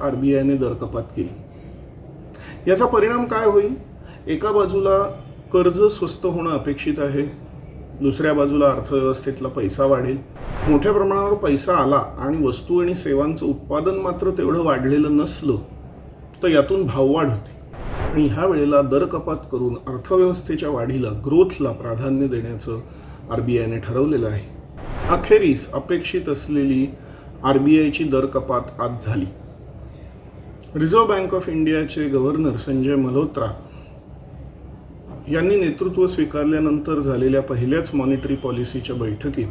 RBIने दर कपात केली। याचा परिणाम काय होईल? एका बाजूला कर्ज स्वस्त होणं अपेक्षित आहे, दुसऱ्या बाजूला अर्थव्यवस्थेतला पैसा वाढेल, मोठ्या प्रमाणावर पैसा आला आणि वस्तू आणि सेवांचं उत्पादन मात्र तेवढं वाढलेलं नसलं तर यातून भाववाढ होते आणि ह्या वेळेला दर कपात करून अर्थव्यवस्थेच्या वाढीला, ग्रोथला प्राधान्य देण्याचं RBIने ठरवलेलं आहे। अखेरीस अपेक्षित असलेली RBIची दर कपात आज झाली। रिझर्व्ह बँक ऑफ इंडियाचे गव्हर्नर संजय मल्होत्रा यांनी नेतृत्व स्वीकारल्यानंतर झालेल्या पहिल्याच मॉनिटरी पॉलिसीच्या बैठकीत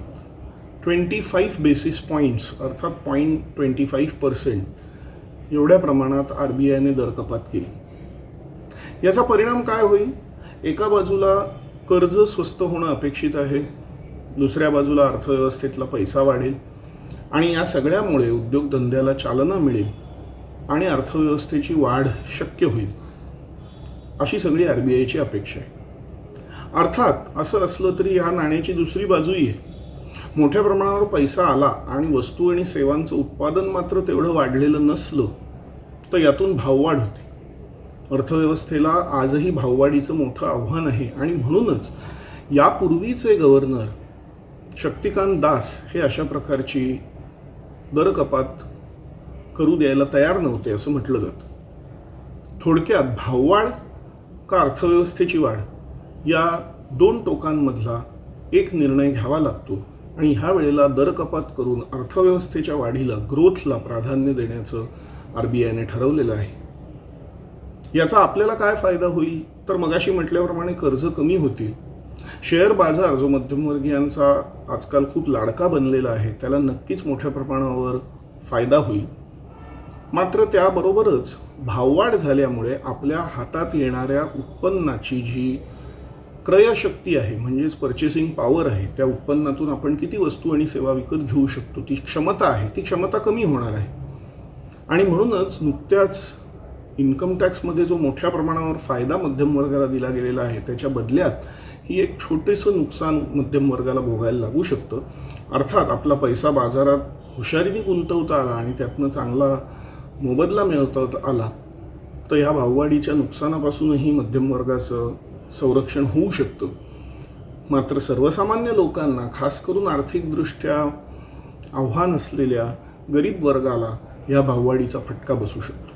25 बेसिस पॉईंट्स अर्थात 0.25% एवढ्या प्रमाणात RBIने दर कपात केली। याचा परिणाम काय होईल? एका बाजूला कर्ज स्वस्त होणं अपेक्षित आहे, दुसऱ्या बाजूला अर्थव्यवस्थेतला पैसा वाढेल आणि या सगळ्यामुळे उद्योगधंद्याला चालना मिळेल आणि अर्थव्यवस्थेची वाढ शक्य होईल, अशी सगळी RBIची अपेक्षा आहे। अर्थात असं असलं तरी ह्या नाण्याची दुसरी बाजूही आहे। मोठ्या प्रमाणावर पैसा आला आणि वस्तू आणि सेवांचं उत्पादन मात्र तेवढं वाढलेलं नसलं तर यातून भाववाढ होते। अर्थव्यवस्थेला आजही भाववाढीचं मोठं आव्हान आहे आणि म्हणूनच यापूर्वीचे गव्हर्नर शक्तिकांत दास हे अशा प्रकारची दर कपात करू द्यायला तयार नव्हते असं म्हटलं जातं। थोडक्यात भाववाढ का अर्थव्यवस्थेची वाढ या दोन टोकांमधला एक निर्णय घ्यावा लागतो आणि ह्या वेळेला दर कपात करून अर्थव्यवस्थेच्या वाढीला, ग्रोथला प्राधान्य देण्याचं RBIने ठरवलेलं आहे। याचा आपल्याला काय फायदा होईल? तर मगाशी म्हटल्याप्रमाणे कर्ज कमी होतील, शेअर बाजार जो मध्यमवर्गीयांचा आजकाल खूप लाडका बनलेला आहे त्याला नक्कीच मोठ्या प्रमाणावर फायदा होईल। मात्र त्याबरोबरच भाववाढ झाल्यामुळे आपल्या हातात येणाऱ्या उत्पन्नाची जी क्रयशक्ती आहे म्हणजेच पर्चेसिंग पॉवर आहे, त्या उत्पन्नातून आपण किती वस्तू आणि सेवा विकत घेऊ शकतो ती क्षमता आहे, ती क्षमता कमी होणार आहे आणि म्हणूनच नुकत्याच इन्कम टॅक्समध्ये जो मोठ्या प्रमाणावर फायदा मध्यम वर्गाला दिला गेलेला आहे त्याच्या बदल्यात ही एक छोटेसं नुकसान मध्यम वर्गाला भोगायला लागू शकतं। अर्थात आपला पैसा बाजारात हुशारीने गुंतवता आला आणि त्यातनं चांगला मोबदला मिळवता आला तर ह्या भाववाढीच्या नुकसानापासूनही मध्यम वर्गाचं संरक्षण होऊ शकतं। मात्र सर्वसामान्य लोकांना, खास करून आर्थिकदृष्ट्या आव्हान असलेल्या गरीब वर्गाला या भाववाढीचा फटका बसू शकतो।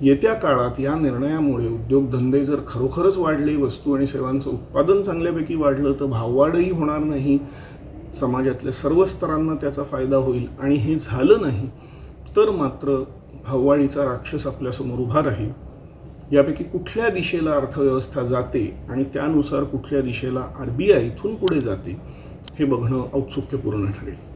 येत्या काळात या निर्णयामुळे उद्योगधंदे जर खरोखरच वाढले, वस्तू आणि सेवांचं उत्पादन चांगल्यापैकी वाढलं तर भाववाढही होणार नाही, समाजातल्या सर्व स्तरांना त्याचा फायदा होईल आणि हे झालं नाही तर मात्र भाववाढीचा राक्षस आपल्यासमोर उभा राहील। यापैकी कुठल्या दिशेला अर्थव्यवस्था जाते आणि त्यानुसार कुठल्या दिशेला RBI इथून पुढे जाते हे बघणं औत्सुक्यपूर्ण ठरेल।